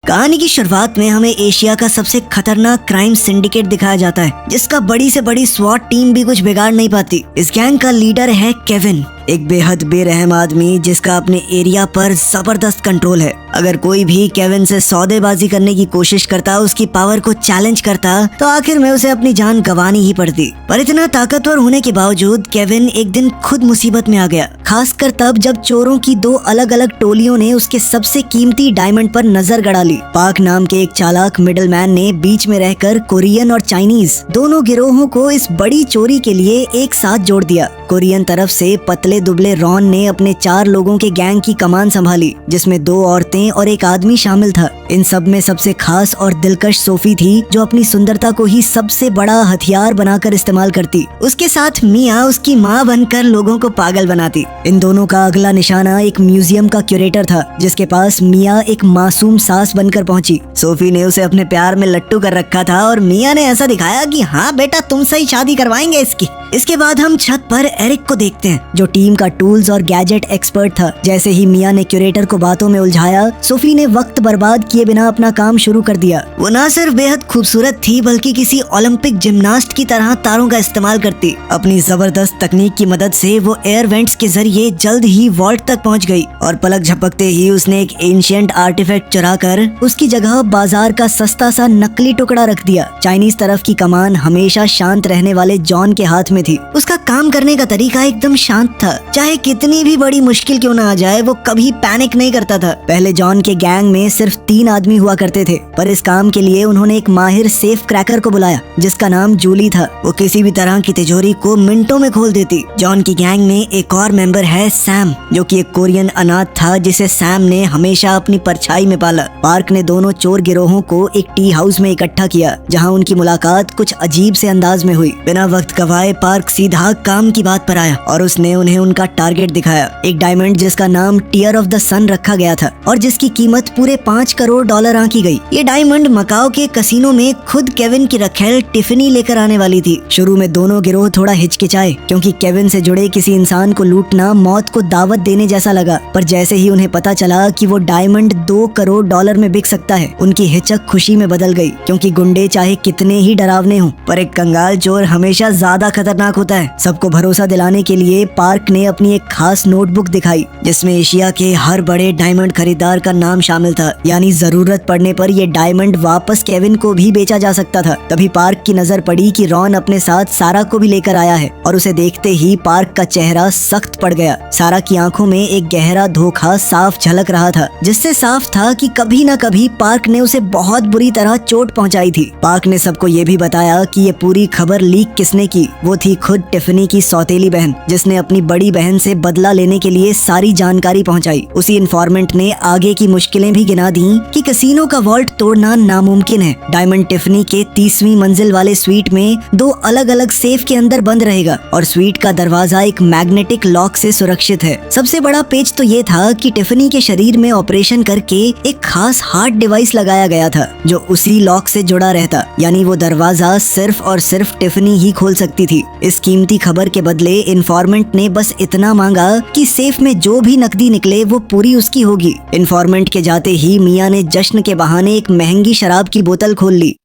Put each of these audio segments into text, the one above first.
कहानी की शुरुआत में हमें एशिया का सबसे खतरनाक क्राइम सिंडिकेट दिखाया जाता है, जिसका बड़ी से बड़ी स्वाट टीम भी कुछ बिगाड़ नहीं पाती। इस गैंग का लीडर है केविन, एक बेहद बेरहम आदमी जिसका अपने एरिया पर जबरदस्त कंट्रोल है। अगर कोई भी केविन से सौदेबाजी करने की कोशिश करता, उसकी पावर को चैलेंज करता, तो आखिर में उसे अपनी जान गंवानी ही पड़ती। पर इतना ताकतवर होने के बावजूद केविन एक दिन खुद मुसीबत में आ गया, खासकर तब जब चोरों की दो अलग अलग टोलियों ने उसके सबसे कीमती डायमंड पर नजर गड़ा ली। पार्क नाम के एक चालाक मिडलमैन ने बीच में रहकर कोरियन और चाइनीज दोनों गिरोहों को इस बड़ी चोरी के लिए एक साथ जोड़ दिया। कोरियन तरफ से पतले दुबले रॉन ने अपने 4 लोगों के गैंग की कमान संभाली, जिसमें 2 औरतें और एक आदमी शामिल था। इन सब में सबसे खास और दिलकश सोफी थी, जो अपनी सुंदरता को ही सबसे बड़ा हथियार बनाकर इस्तेमाल करती। उसके साथ मिया उसकी माँ बनकर लोगों को पागल बनाती। इन दोनों का अगला निशाना एक म्यूजियम का क्यूरेटर था, जिसके पास मिया एक मासूम सास बनकर पहुंची। सोफी ने उसे अपने प्यार में लट्टू कर रखा था और मिया ने ऐसा दिखाया कि हाँ बेटा, तुमसे ही शादी करवाएंगे इसकी। इसके बाद हम छत पर एरिक को देखते हैं, जो टीम का टूल्स और गैजेट एक्सपर्ट था। जैसे ही मिया ने क्यूरेटर को बातों में उलझाया, सोफी ने वक्त बर्बाद किए बिना अपना काम शुरू कर दिया। वो न सिर्फ बेहद खूबसूरत थी, बल्कि किसी ओलंपिक जिम्नास्ट की तरह तारों का इस्तेमाल करती। अपनी जबरदस्त तकनीक की मदद से वो एयर वेंट्स के जरिए जल्द ही वॉल्ट तक पहुंच गई और पलक झपकते ही उसने एक एंशिएंट आर्टिफैक्ट चुराकर उसकी जगह बाजार का सस्ता सा नकली टुकड़ा रख दिया। चाइनीज तरफ की कमान हमेशा शांत रहने वाले जॉन के हाथ में थी। उसका काम करने का तरीका एकदम शांत था, चाहे कितनी भी बड़ी मुश्किल क्यों ना आ जाए, वो कभी पैनिक नहीं करता था। पहले जॉन के गैंग में सिर्फ 3 आदमी हुआ करते थे, पर इस काम के लिए उन्होंने एक माहिर सेफ क्रैकर को बुलाया, जिसका नाम जूली था। वो किसी भी तरह की तिजोरी को मिनटों में खोल देती। जॉन की गैंग में एक और मेंबर है सैम, जो कि एक कोरियन अनाथ था, जिसे सैम ने हमेशा अपनी परछाई में पाला। पार्क ने दोनों चोर गिरोहों को एक टी हाउस में इकट्ठा किया, जहाँ उनकी मुलाकात कुछ अजीब से अंदाज में हुई। बिना वक्त गवाए पार्क सीधा काम की बात पर आया और उसने उन्हें उनका टारगेट दिखाया, एक डायमंड जिसका नाम टीयर ऑफ द सन रखा गया था और जिसकी कीमत पूरे $5 करोड़ आंकी गई। ये डायमंड मकाओ के कसिनो में खुद केविन की रखेल टिफनी लेकर आने वाली थी। शुरू में दोनों गिरोह थोड़ा हिचकिचाए, क्योंकि केविन से जुड़े किसी इंसान को लूटना मौत को दावत देने जैसा लगा। पर जैसे ही उन्हें पता चला कि वो डायमंड $2 करोड़ में बिक सकता है, उनकी हिचक खुशी में बदल गई, क्योंकि गुंडे चाहे कितने ही डरावने हों, पर एक कंगाल चोर हमेशा ज्यादा खतरनाक होता है। सबको भरोसा दिलाने के लिए पार्क ने अपनी एक खास नोटबुक दिखाई, जिसमें एशिया के हर बड़े डायमंड खरीदार का नाम शामिल था, यानी जरूरत पड़ने पर ये डायमंड वापस केविन को भी बेचा जा सकता था। तभी पार्क की नजर पड़ी कि रॉन अपने साथ सारा को भी लेकर आया है, और उसे देखते ही पार्क का चेहरा सख्त पड़ गया। सारा की आंखों में एक गहरा धोखा साफ झलक रहा था, जिससे साफ था कि कभी न कभी पार्क ने उसे बहुत बुरी तरह चोट पहुंचाई थी। पार्क ने सबको ये भी बताया कि ये पूरी खबर लीक किसने की। वो थी खुद टिफनी की सौतेली बहन, जिसने अपनी बड़ी बहन से बदला लेने के लिए सारी जानकारी पहुंचाई। उसी इन्फॉर्मेंट ने आगे की मुश्किलें भी गिना दी कि कैसीनो का वॉल्ट तोड़ना नामुमकिन है। डायमंड टिफनी के 30वीं मंजिल वाले स्वीट में 2 अलग अलग सेफ के अंदर बंद रहेगा, और स्वीट का दरवाजा एक मैग्नेटिक लॉक से सुरक्षित है। सबसे बड़ा पेच तो ये था कि टिफनी के शरीर में ऑपरेशन करके एक खास हार्ट डिवाइस लगाया गया था, जो उसी लॉक से जुड़ा रहता, यानी वो दरवाजा सिर्फ और सिर्फ टिफनी ही खोल सकती थी। इस कीमती खबर के बदले इन्फॉर्मेंट ने बस इतना मांगा कि सेफ में जो भी नकदी निकले वो पूरी उसकी होगी। इन्फॉर्मेंट के जाते ही मिया ने जश्न के बहाने एक महंगी शराब की बोतल खोल ली।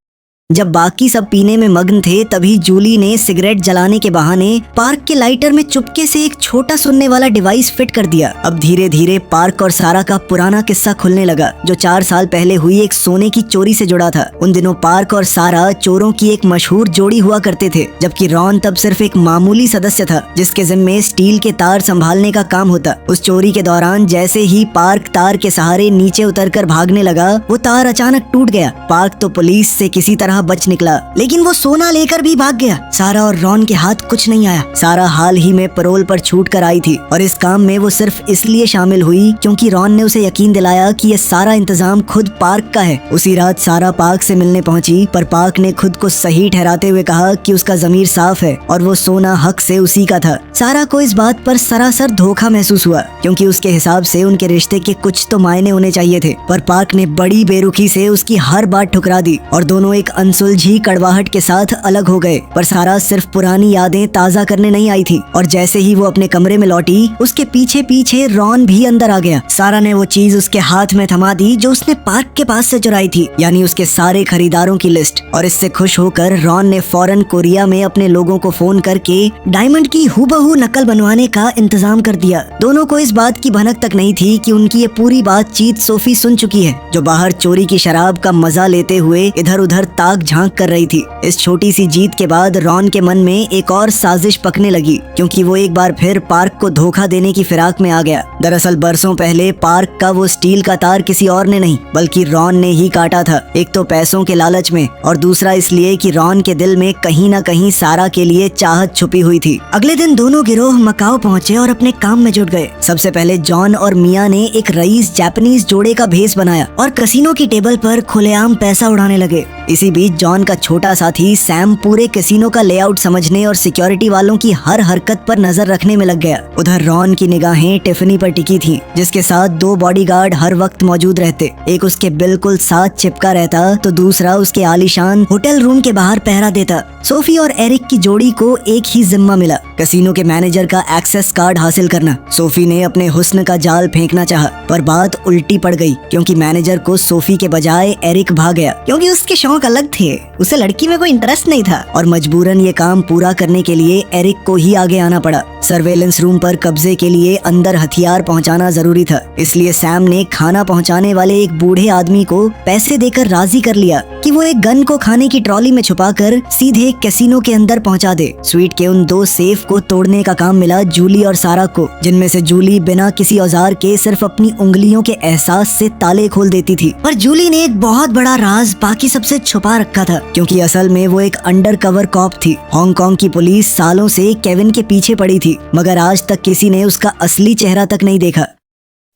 जब बाकी सब पीने में मग्न थे, तभी जूली ने सिगरेट जलाने के बहाने पार्क के लाइटर में चुपके से एक छोटा सुनने वाला डिवाइस फिट कर दिया। अब धीरे धीरे पार्क और सारा का पुराना किस्सा खुलने लगा, जो 4 साल पहले हुई एक सोने की चोरी से जुड़ा था। उन दिनों पार्क और सारा चोरों की एक मशहूर जोड़ी हुआ करते थे, जबकि रॉन तब सिर्फ एक मामूली सदस्य था, जिसके जिम्मे स्टील के तार संभालने का काम होता। उस चोरी के दौरान जैसे ही पार्क तार के सहारे नीचे उतरकर भागने लगा, वो तार अचानक टूट गया। पार्क तो पुलिस से किसी तरह बच निकला, लेकिन वो सोना लेकर भी भाग गया। सारा और रॉन के हाथ कुछ नहीं आया। सारा हाल ही में पैरोल पर छूट कर आई थी, और इस काम में वो सिर्फ इसलिए शामिल हुई क्योंकि रॉन ने उसे यकीन दिलाया कि ये सारा इंतजाम खुद पार्क का है। उसी रात सारा पार्क से मिलने पहुंची, पर पार्क ने खुद को सही ठहराते हुए कहा कि उसका ज़मीर साफ है और वो सोना हक से उसी का था। सारा को इस बात पर सरासर धोखा महसूस हुआ, क्योंकि उसके हिसाब से उनके रिश्ते के कुछ तो मायने होने चाहिए थे, पर पार्क ने बड़ी बेरुखी से उसकी हर बात ठुकरा दी और दोनों एक अनसुलझी कड़वाहट के साथ अलग हो गए। पर सारा सिर्फ पुरानी यादें ताज़ा करने नहीं आई थी, और जैसे ही वो अपने कमरे में लौटी, उसके पीछे पीछे रॉन भी अंदर आ गया। सारा ने वो चीज उसके हाथ में थमा दी जो उसने पार्क के पास से चुराई थी, यानी उसके सारे खरीदारों की लिस्ट। और इससे खुश होकर रॉन ने फौरन कोरिया में अपने लोगों को फोन करके डायमंड की हूबहू नकल बनवाने का इंतजाम कर दिया। दोनों को इस बात की भनक तक नहीं थी कि उनकी ये पूरी बातचीत सोफी सुन चुकी है, जो बाहर चोरी की शराब का मजा लेते हुए इधर उधर ताक झांक कर रही थी। इस छोटी सी जीत के बाद रॉन के मन में एक और साजिश पकने लगी, क्योंकि वो एक बार फिर पार्क को धोखा देने की फिराक में आ गया। दरअसल बरसों पहले पार्क का वो स्टील का तार किसी और ने नहीं बल्कि रॉन ने ही काटा था। एक तो पैसों के लालच में, और दूसरा इसलिए कि रॉन के दिल में कहीं न कहीं सारा के लिए चाहत छुपी हुई थी। अगले दिन दोनों गिरोह मकाओ पहुंचे और अपने काम में जुट गए। सबसे पहले जॉन और मिया ने एक रईस जापानीज जोड़े का भेष बनाया और कसिनो की टेबल पर खुलेआम पैसा उड़ाने लगे। इसी बीच जॉन का छोटा साथी सैम पूरे कैसीनो का लेआउट समझने और सिक्योरिटी वालों की हर हरकत पर नजर रखने में लग गया। उधर रॉन की निगाहें टिफनी पर टिकी थी, जिसके साथ 2 बॉडीगार्ड हर वक्त मौजूद रहते। एक उसके बिल्कुल साथ चिपका रहता, तो दूसरा उसके आलीशान होटल रूम के बाहर पहरा देता। सोफी और एरिक की जोड़ी को एक ही जिम्मा मिला, कैसीनो के मैनेजर का एक्सेस कार्ड हासिल करना। सोफी ने अपने हुस्न का जाल फेंकना चाहा, पर बात उल्टी पड़ गई, क्योंकि मैनेजर को सोफी के बजाय एरिक भाग गया, क्योंकि उसके शौक अलग थे। उसे लड़की में कोई इंटरेस्ट नहीं था, और मजबूरन ये काम पूरा करने के लिए एरिक को ही आगे आना पड़ा। सर्वेलेंस रूम पर कब्जे के लिए अंदर हथियार पहुंचाना जरूरी था, इसलिए सैम ने खाना पहुंचाने वाले एक बूढ़े आदमी को पैसे देकर राजी कर लिया कि वो एक गन को खाने की ट्रॉली में छुपाकर सीधे कैसीनो के अंदर पहुंचा दे। स्वीट के उन 2 सेफ को तोड़ने का काम मिला जूली और सारा को, जिनमें से जूली बिना किसी औजार के सिर्फ अपनी उंगलियों के एहसास से ताले खोल देती थी। पर जूली ने एक बहुत बड़ा राज बाकी सबसे छुपा रखा था, क्योंकि असल में वो एक अंडरकवर कॉप थी। हांगकांग की पुलिस सालों से केविन के पीछे पड़ी थी, मगर आज तक किसी ने उसका असली चेहरा तक नहीं देखा।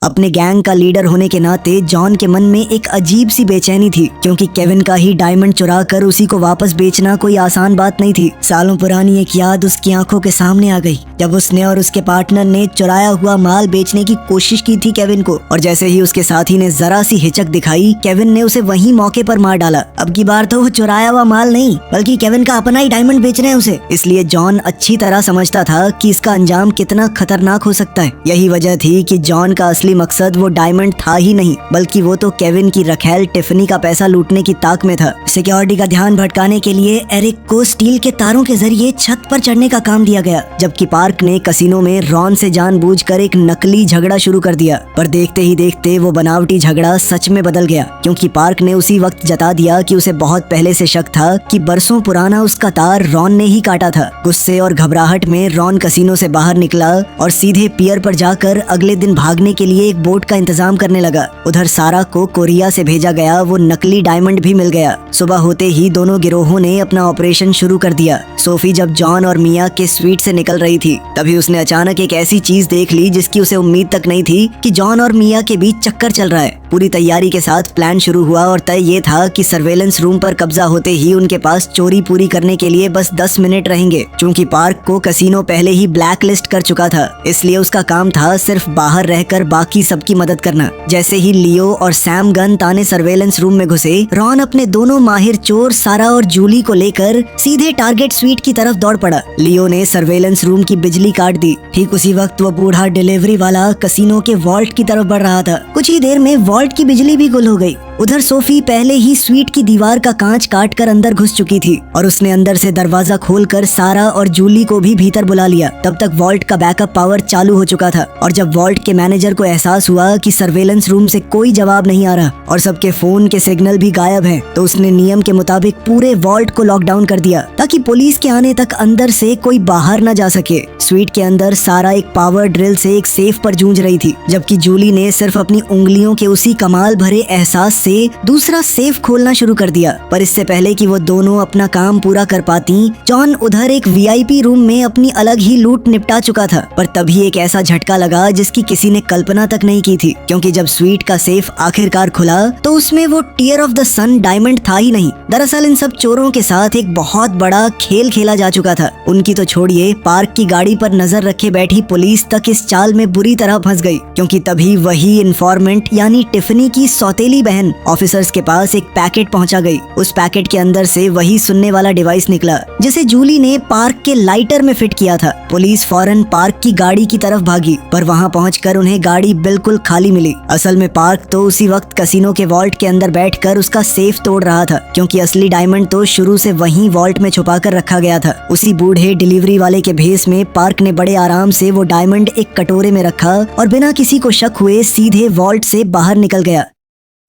अपने गैंग का लीडर होने के नाते जॉन के मन में एक अजीब सी बेचैनी थी, क्योंकि केविन का ही डायमंड चुरा कर उसी को वापस बेचना कोई आसान बात नहीं थी। सालों पुरानी एक याद उसकी आंखों के सामने आ गई, जब उसने और उसके पार्टनर ने चुराया हुआ माल बेचने की कोशिश की थी केविन को, और जैसे ही उसके साथी ने जरा सी हिचक दिखाई, केविन ने उसे वहीं मौके पर मार डाला। अब की बार तो वो चुराया हुआ माल नहीं, बल्कि केविन का अपना ही डायमंड बेच रहे हैं उसे। इसलिए जॉन अच्छी तरह समझता था कि इसका अंजाम कितना खतरनाक हो सकता है। यही वजह थी कि जॉन का असली मकसद वो डायमंड था ही नहीं, बल्कि वो तो केविन की रखेल टिफनी का पैसा लूटने की ताक में था। सिक्योरिटी का ध्यान भटकाने के लिए एरिक को स्टील के तारों के जरिए छत पर चढ़ने का काम दिया गया, जबकि पार्क ने कसिनो में रॉन से जानबूझकर एक नकली झगड़ा शुरू कर दिया। पर देखते ही देखते वो बनावटी झगड़ा सच में बदल गया, क्योंकि पार्क ने उसी वक्त जता दिया कि उसे बहुत पहले से शक था कि बरसों पुराना उसका तार रॉन ने ही काटा था। गुस्से और घबराहट में रॉन कसिनो से बाहर निकला और सीधे पियर पर जाकर अगले दिन भागने के लिए एक बोट का इंतजाम करने लगा। उधर सारा को कोरिया से भेजा गया वो नकली डायमंड भी मिल गया। सुबह होते ही दोनों गिरोहों ने अपना ऑपरेशन शुरू कर दिया। सोफी जब जॉन और मिया के स्वीट से निकल रही थी, तभी उसने अचानक एक ऐसी चीज देख ली जिसकी उसे उम्मीद तक नहीं थी कि जॉन और मिया के बीच चक्कर चल रहा है। पूरी तैयारी के साथ प्लान शुरू हुआ और तय ये था कि सर्वेलेंस रूम पर कब्जा होते ही उनके पास चोरी पूरी करने के लिए बस 10 मिनट रहेंगे। चूंकि पार्क को कसिनो पहले ही ब्लैक लिस्ट कर चुका था, इसलिए उसका काम था सिर्फ बाहर रहकर बाकी सबकी मदद करना। जैसे ही लियो और सैम गन ताने सर्वेलेंस रूम में घुसे, रॉन अपने दोनों माहिर चोर सारा और जूली को लेकर सीधे टारगेट स्वीट की तरफ दौड़ पड़ा। लियो ने सर्वेलेंस रूम की बिजली काट दी। ठीक उसी वक्त वो बूढ़ा डिलीवरी वाला कसिनो के वॉल्ट की तरफ बढ़ रहा था। कुछ ही देर में वॉल्ट की बिजली भी गुल हो गई। उधर सोफी पहले ही स्वीट की दीवार का कांच काट कर अंदर घुस चुकी थी और उसने अंदर से दरवाजा खोलकर सारा और जूली को भी भीतर बुला लिया। तब तक वॉल्ट का बैकअप पावर चालू हो चुका था और जब वॉल्ट के मैनेजर को एहसास हुआ कि सर्वेलेंस रूम से कोई जवाब नहीं आ रहा और सबके फोन के सिग्नल भी गायब हैं, तो उसने नियम के मुताबिक पूरे वॉल्ट को लॉकडाउन कर दिया ताकि पुलिस के आने तक अंदर से कोई बाहर न जा सके। स्वीट के अंदर सारा एक पावर ड्रिल से एक सेफ पर जूझ रही थी, जबकि जूली ने सिर्फ अपनी उंगलियों के उसी कमाल भरे एहसास से दूसरा सेफ खोलना शुरू कर दिया। पर इससे पहले कि वो दोनों अपना काम पूरा कर पाती, जॉन उधर एक वीआईपी रूम में अपनी अलग ही लूट निपटा चुका था। पर तभी एक ऐसा झटका लगा जिसकी किसी ने कल्पना तक नहीं की थी, क्योंकि जब स्वीट का सेफ आखिरकार खुला तो उसमें वो tear of the sun diamond था ही नहीं। दरअसल इन सब चोरों के साथ एक बहुत बड़ा खेल खेला जा चुका था। उनकी तो छोड़िए, पार्क की गाड़ी पर नजर रखे बैठी पुलिस तक इस चाल में बुरी तरह फंस गई, क्योंकि तभी वही इन्फॉर्मेंट यानी टिफनी की सौतेली बहन ऑफिसर्स के पास एक पैकेट पहुंचा गई। उस पैकेट के अंदर से वही सुनने वाला डिवाइस निकला जिसे जूली ने पार्क के लाइटर में फिट किया था। पुलिस फौरन पार्क की गाड़ी की तरफ भागी, पर वहां पहुंचकर उन्हें गाड़ी बिल्कुल खाली मिली। असल में पार्क तो उसी वक्त कैसीनो के वॉल्ट के अंदर बैठकर उसका सेफ तोड़ रहा था, क्योंकि असली डायमंड तो शुरू से वहीं वॉल्ट में छुपा कर रखा गया था। उसी बूढ़े डिलीवरी वाले के भेस में पार्क ने बड़े आराम से वो डायमंड एक कटोरे में रखा और बिना किसी को शक हुए सीधे वॉल्ट से बाहर निकल गया।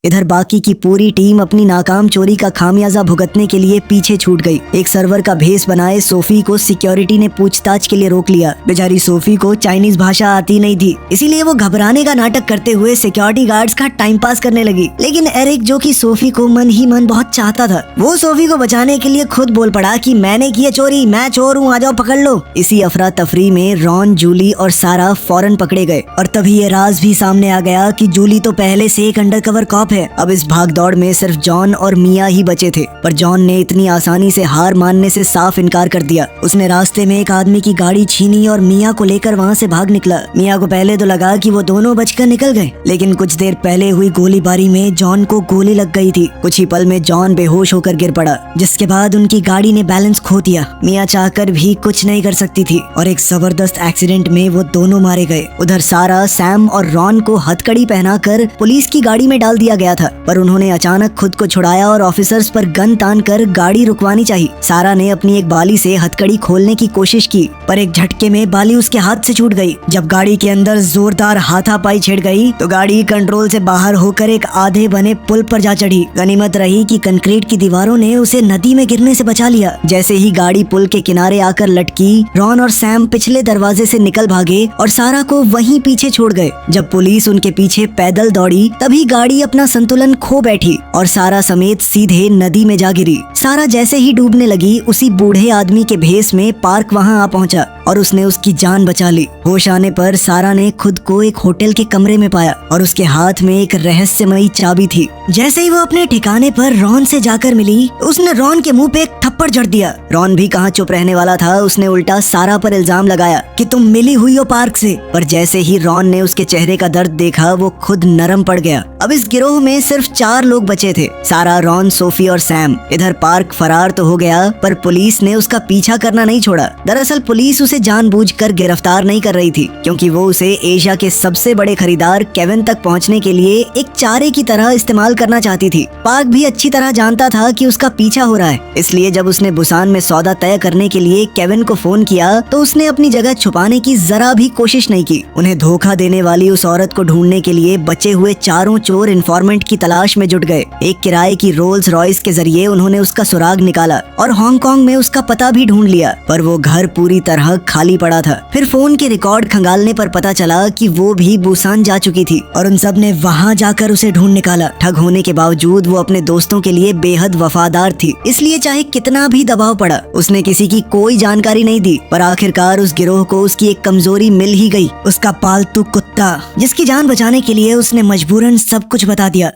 इधर बाकी की पूरी टीम अपनी नाकाम चोरी का खामियाजा भुगतने के लिए पीछे छूट गई। एक सर्वर का भेस बनाए सोफी को सिक्योरिटी ने पूछताछ के लिए रोक लिया। बेचारी सोफी को चाइनीज भाषा आती नहीं थी, इसीलिए वो घबराने का नाटक करते हुए सिक्योरिटी गार्ड्स का टाइम पास करने लगी। लेकिन एरिक, जो कि सोफी को मन ही मन बहुत चाहता था, वो सोफी को बचाने के लिए खुद बोल पड़ा कि मैंने की है चोरी, मैं चोर हूँ, आ जाओ पकड़ लो। इसी अफरा तफरी में रॉन, जूली और सारा फौरन पकड़े गए और तभी ये राज भी सामने आ गया कि जूली तो पहले से एक अंडरकवर कॉप है। अब इस भागदौड़ में सिर्फ जॉन और मिया ही बचे थे, पर जॉन ने इतनी आसानी से हार मानने से साफ इनकार कर दिया। उसने रास्ते में एक आदमी की गाड़ी छीनी और मिया को लेकर वहाँ से भाग निकला। मिया को पहले तो लगा कि वो दोनों बचकर निकल गए, लेकिन कुछ देर पहले हुई गोलीबारी में जॉन को गोली लग गई थी। कुछ ही पल में जॉन बेहोश होकर गिर पड़ा, जिसके बाद उनकी गाड़ी ने बैलेंस खो दिया। मिया चाहकर भी कुछ नहीं कर सकती थी और एक जबरदस्त एक्सीडेंट में वो दोनों मारे गए। उधर सारा, सैम और रॉन को हथकड़ी पहनाकर पुलिस की गाड़ी में डाल दिया गया था, पर उन्होंने अचानक खुद को छुड़ाया और ऑफिसर्स पर गन तान कर गाड़ी रुकवानी चाहिए। सारा ने अपनी एक बाली से हथकड़ी खोलने की कोशिश की, पर एक झटके में बाली उसके हाथ से छूट गई। जब गाड़ी के अंदर जोरदार हाथापाई छिड़ गई तो गाड़ी कंट्रोल से बाहर होकर एक आधे बने पुल पर जा चढ़ी। गनीमत रही कि कंक्रीट की दीवारों ने उसे नदी में गिरने से बचा लिया। जैसे ही गाड़ी पुल के किनारे आकर लटकी, रॉन और सैम पिछले दरवाजे से निकल भागे और सारा को वहीं पीछे छोड़ गए। जब पुलिस उनके पीछे पैदल दौड़ी, तभी गाड़ी अपना संतुलन खो बैठी और सारा समेत सीधे नदी में जा गिरी। सारा जैसे ही डूबने लगी, उसी बूढ़े आदमी के भेस में पार्क वहां आ पहुंचा और उसने उसकी जान बचा ली। होश आने पर सारा ने खुद को एक होटल के कमरे में पाया और उसके हाथ में एक रहस्यमयी चाबी थी। जैसे ही वो अपने ठिकाने पर रॉन से जाकर मिली, उसने रॉन के मुंह पे एक थप्पड़ जड़ दिया। रॉन भी कहाँ चुप रहने वाला था, उसने उल्टा सारा पर इल्जाम लगाया कि तुम मिली हुई हो पार्क से। पर जैसे ही रॉन ने उसके चेहरे का दर्द देखा, वो खुद नरम पड़ गया। अब इस गिरोह में सिर्फ 4 लोग बचे थे, सारा, रॉन, सोफी और सैम। इधर पार्क फरार तो हो गया, पर पुलिस ने उसका पीछा करना नहीं छोड़ा। दरअसल पुलिस उसे जानबूझकर गिरफ्तार नहीं कर रही थी, क्योंकि वो उसे एशिया के सबसे बड़े खरीदार केविन तक पहुंचने के लिए एक चारे की तरह इस्तेमाल करना चाहती थी। पार्क भी अच्छी तरह जानता था कि उसका पीछा हो रहा है, इसलिए जब उसने बुसान में सौदा तय करने के लिए केविन को फोन किया तो उसने अपनी जगह छुपाने की जरा भी कोशिश नहीं की। उन्हें धोखा देने वाली उस औरत को ढूंढने के लिए बचे हुए चारों चोर इन्फॉर्मेंट की तलाश में जुट गए। एक किराए की रोल्स रॉयस के जरिए उन्होंने उसका सुराग निकाला और हांगकांग में उसका पता भी ढूंढ लिया, पर वो घर पूरी तरह खाली पड़ा था। फिर फोन के रिकॉर्ड खंगालने पर पता चला कि वो भी बुसान जा चुकी थी और उन सब ने वहाँ जाकर उसे ढूंढ निकाला। ठग होने के बावजूद वो अपने दोस्तों के लिए बेहद वफादार थी, इसलिए चाहे कितना भी दबाव पड़ा, उसने किसी की कोई जानकारी नहीं दी। पर आखिरकार उस गिरोह को उसकी एक कमजोरी मिल ही गई, उसका पालतू कुत्ता, जिसकी जान बचाने के लिए उसने मजबूरन सब कुछ बता दिया।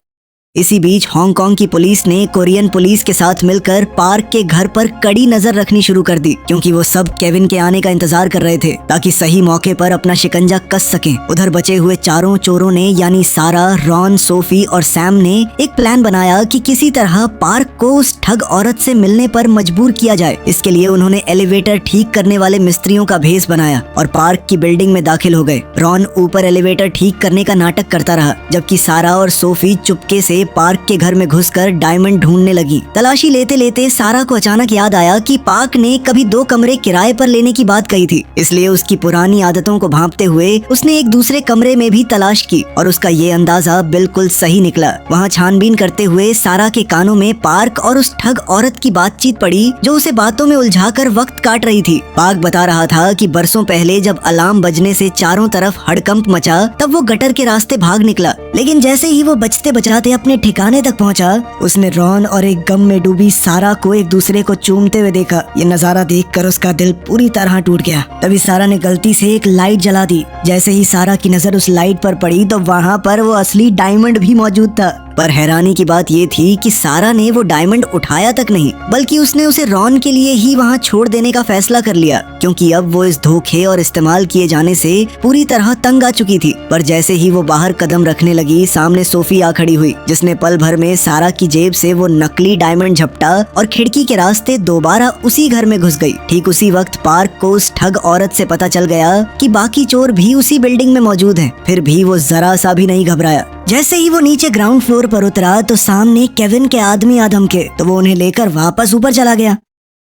इसी बीच हांगकांग की पुलिस ने कोरियन पुलिस के साथ मिलकर पार्क के घर पर कड़ी नजर रखनी शुरू कर दी, क्योंकि वो सब केविन के आने का इंतजार कर रहे थे ताकि सही मौके पर अपना शिकंजा कस सकें। उधर बचे हुए चारों चोरों ने, यानी सारा, रॉन, सोफी और सैम ने एक प्लान बनाया कि किसी तरह पार्क को उस ठग औरत से मिलने पर मजबूर किया जाए। इसके लिए उन्होंने एलिवेटर ठीक करने वाले मिस्त्रियों का भेस बनाया और पार्क की बिल्डिंग में दाखिल हो गए। रॉन ऊपर एलिवेटर ठीक करने का नाटक करता रहा, जबकि सारा और सोफी चुपके से पार्क के घर में घुसकर डायमंड ढूंढने लगी। तलाशी लेते लेते सारा को अचानक याद आया कि पार्क ने कभी 2 कमरे किराए पर लेने की बात कही थी, इसलिए उसकी पुरानी आदतों को भांपते हुए उसने एक दूसरे कमरे में भी तलाश की और उसका ये अंदाजा बिल्कुल सही निकला। वहाँ छानबीन करते हुए सारा के कानों में पार्क और उस ठग औरत की बातचीत पड़ी, जो उसे बातों में उलझाकर वक्त काट रही थी। पार्क बता रहा था कि बरसों पहले जब अलार्म बजने से चारों तरफ हड़कंप मचा, तब वो गटर के रास्ते भाग निकला, लेकिन जैसे ही वो बचते बचाते अपने ठिकाने तक पहुंचा, उसने रॉन और एक गम में डूबी सारा को एक दूसरे को चूमते हुए देखा। ये नजारा देखकर उसका दिल पूरी तरह टूट गया। तभी सारा ने गलती से एक लाइट जला दी। जैसे ही सारा की नजर उस लाइट पर पड़ी तो वहाँ पर वो असली डायमंड भी मौजूद था। पर हैरानी की बात ये थी कि सारा ने वो डायमंड उठाया तक नहीं, बल्कि उसने उसे रॉन के लिए ही वहाँ छोड़ देने का फैसला कर लिया, क्योंकि अब वो इस धोखे और इस्तेमाल किए जाने से पूरी तरह तंग आ चुकी थी। पर जैसे ही वो बाहर कदम रखने लगी, सामने सोफी आ खड़ी हुई, जिसने पल भर में सारा की जेब से वो नकली डायमंड झपटा और खिड़की के रास्ते दोबारा उसी घर में घुस गई। ठीक उसी वक्त पार्क को उस ठग औरत से पता चल गया कि बाकी चोर भी उसी बिल्डिंग में मौजूद हैं। फिर भी वो जरा सा भी नहीं घबराया। जैसे ही वो नीचे ग्राउंड फ्लोर पर उतरा तो सामने केविन के आदमी आ धमके, तो वो उन्हें लेकर वापस ऊपर चला गया।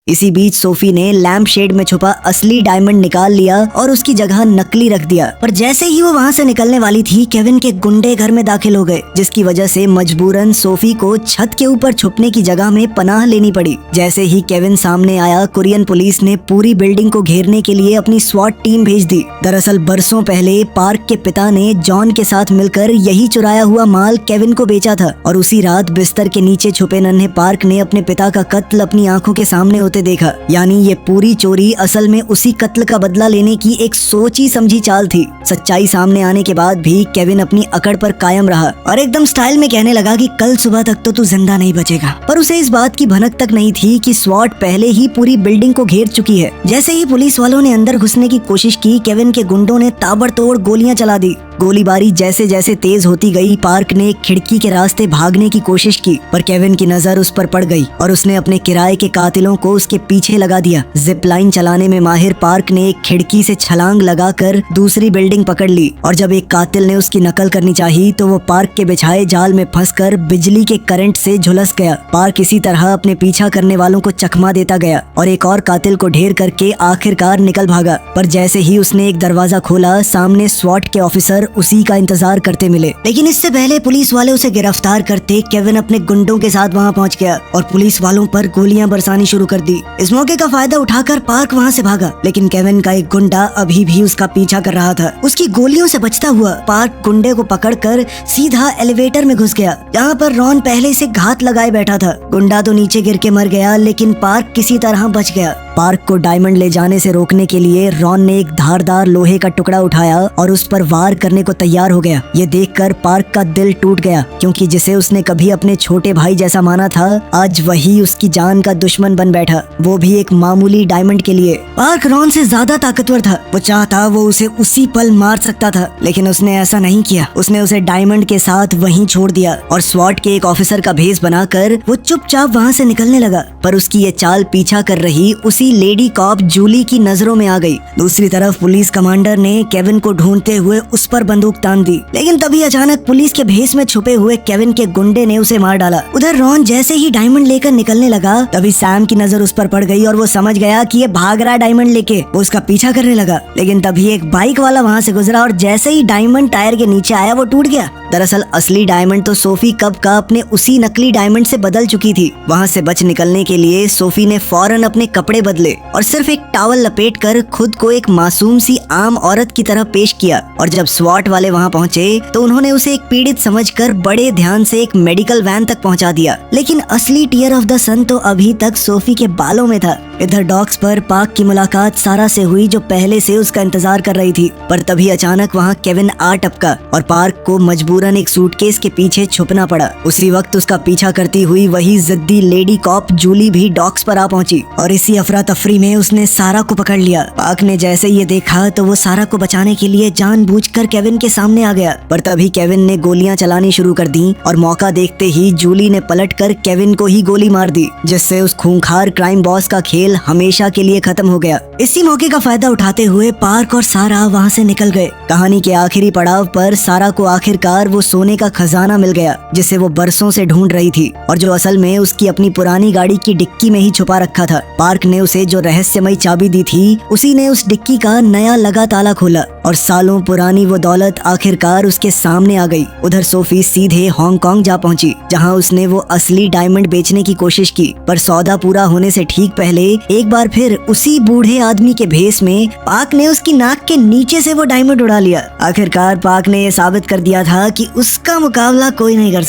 इसी बीच सोफी ने लैम्प शेड में छुपा असली डायमंड निकाल लिया और उसकी जगह नकली रख दिया। पर जैसे ही वो वहाँ से निकलने वाली थी, केविन के गुंडे घर में दाखिल हो गए, जिसकी वजह से मजबूरन सोफी को छत के ऊपर छुपने की जगह में पनाह लेनी पड़ी। जैसे ही केविन सामने आया, कोरियन पुलिस ने पूरी बिल्डिंग को घेरने के लिए अपनी स्वॉट टीम भेज दी। दरअसल बरसों पहले पार्क के पिता ने जॉन के साथ मिलकर यही चुराया हुआ माल केविन को बेचा था, और उसी रात बिस्तर के नीचे छुपे नन्हे पार्क ने अपने पिता का कत्ल अपनी आंखों के सामने होते देखा। यानी ये पूरी चोरी असल में उसी कत्ल का बदला लेने की एक सोची समझी चाल थी। सच्चाई सामने आने के बाद भी केविन अपनी अकड़ पर कायम रहा और एकदम स्टाइल में कहने लगा कि कल सुबह तक तो तू जिंदा नहीं बचेगा। पर उसे इस बात की भनक तक नहीं थी कि स्वॉट पहले ही पूरी बिल्डिंग को घेर चुकी है। जैसे ही पुलिस वालों ने अंदर घुसने की कोशिश की, केविन के गुंडों ने ताबड़तोड़ गोलियां चला दी। गोलीबारी जैसे जैसे तेज होती गई, पार्क ने खिड़की के रास्ते भागने की कोशिश की, पर केविन की नजर उस पर पड़ गई और उसने अपने किराए के कातिलों को उसके पीछे लगा दिया। जिप लाइन चलाने में माहिर पार्क ने एक खिड़की से छलांग लगाकर दूसरी बिल्डिंग पकड़ ली, और जब एक कातिल ने उसकी नकल करनी चाहिए तो वो पार्क के बिछाए जाल में फंसकर बिजली के करंट से झुलस गया। पार्क इसी तरह अपने पीछा करने वालों को चकमा देता गया और एक और कातिल को ढेर करके आखिरकार निकल भागा। पर जैसे ही उसने एक दरवाजा खोला, सामने स्वॉट के ऑफिसर उसी का इंतजार करते मिले। लेकिन इससे पहले पुलिस वाले उसे गिरफ्तार करते केविन अपने गुंडों के साथ वहां पहुंच गया और पुलिस वालों पर गोलियां बरसानी शुरू कर दी। इस मौके का फायदा उठाकर पार्क वहां से भागा, लेकिन केविन का एक गुंडा अभी भी उसका पीछा कर रहा था। उसकी गोलियों से बचता हुआ पार्क गुंडे को पकड़कर सीधा एलिवेटर में घुस गया, जहाँ पर रॉन पहले से घात लगाए बैठा था। गुंडा तो नीचे गिर के मर गया, लेकिन पार्क किसी तरह बच गया। पार्क को डायमंड ले जाने से रोकने के लिए रॉन ने एक धारदार लोहे का टुकड़ा उठाया और उस पर वार करने को तैयार हो गया। ये देखकर पार्क का दिल टूट गया, क्योंकि जिसे उसने कभी अपने छोटे भाई जैसा माना था, आज वही उसकी जान का दुश्मन बन बैठा, वो भी एक मामूली डायमंड के लिए। पार्क रॉन से ज्यादा ताकतवर था। वो चाहता वो उसे उसी पल मार सकता था, लेकिन उसने ऐसा नहीं किया। उसने उसे डायमंड के साथ वहीं छोड़ दिया और स्वॉट के एक ऑफिसर का भेष बनाकर वो चुपचाप वहाँ से निकलने लगा। पर उसकी ये चाल पीछा कर रही उसी लेडी कॉप जूली की नजरों में आ गई। दूसरी तरफ पुलिस कमांडर ने केविन को ढूंढते हुए उस पर बंदूक तान दी, लेकिन तभी अचानक पुलिस के भेष में छुपे हुए केविन के गुंडे ने उसे मार डाला। उधर रॉन जैसे ही डायमंड लेकर निकलने लगा, तभी सैम की नजर उस पर पड़ गई और वो समझ गया कि ये भाग रहा है डायमंड लेके। वो उसका पीछा करने लगा, लेकिन तभी एक बाइक वाला वहाँ से गुजरा और जैसे ही डायमंड टायर के नीचे आया, वो टूट गया। दरअसल असली डायमंड तो सोफी कब का अपने उसी नकली डायमंड से बदल चुकी थी। वहाँ से बच निकलने के लिए सोफी ने फौरन अपने कपड़े बदले और सिर्फ एक टॉवल लपेटकर खुद को एक मासूम सी आम औरत की तरह पेश किया। और जब स्वॉट वाले वहाँ पहुँचे तो उन्होंने उसे एक पीड़ित समझकर बड़े ध्यान से एक मेडिकल वैन तक पहुँचा दिया। लेकिन असली टीयर ऑफ द सन तो अभी तक सोफी के बालों में था। इधर डॉक्स पर पार्क की मुलाकात सारा से हुई, जो पहले से उसका इंतजार कर रही थी। पर तभी अचानक वहाँ केविन आ टपका और पार्क को मजबूरन एक सूटकेस के पीछे छुपना पड़ा। उसी वक्त उसका पीछा करती हुई वही जिद्दी लेडी कॉप जूली भी डॉक्स पर आ पहुंची और इसी अफरा तफरी में उसने सारा को पकड़ लिया। पार्क ने जैसे ये देखा तो वो सारा को बचाने के लिए जानबूझकर केविन के सामने आ गया। पर तभी केविन ने गोलियां चलानी शुरू कर दी और मौका देखते ही जूली ने पलटकर केविन को ही गोली मार दी, जिससे उस खूंखार क्राइम बॉस का खेल हमेशा के लिए खत्म हो गया। इसी मौके का फायदा उठाते हुए पार्क और सारा वहाँ से निकल गए। कहानी के आखिरी पड़ाव पर सारा को आखिरकार वो सोने का खजाना मिल गया, जिसे वो बरसों से ढूंढ रही थी और जो असल में उसकी अपनी पुरानी गाड़ी की डिक्की में ही छुपा रखा था। पार्क ने उसे जो रहस्यमयी चाबी दी थी, उसी ने उस डिक्की का नया लगा ताला खोला और सालों पुरानी वो दौलत आखिरकार उसके सामने आ गई। उधर सोफी सीधे हांगकांग जा पहुंची, जहां उसने वो असली डायमंड बेचने की कोशिश की। पर सौदा पूरा होने से ठीक पहले एक बार फिर उसी बूढ़े आदमी के भेष में पार्क ने उसकी नाक के नीचे से वो डायमंड उड़ा लिया। आखिरकार पार्क ने ये साबित कर दिया था कि उसका मुकाबला कोई नहीं कर सकता।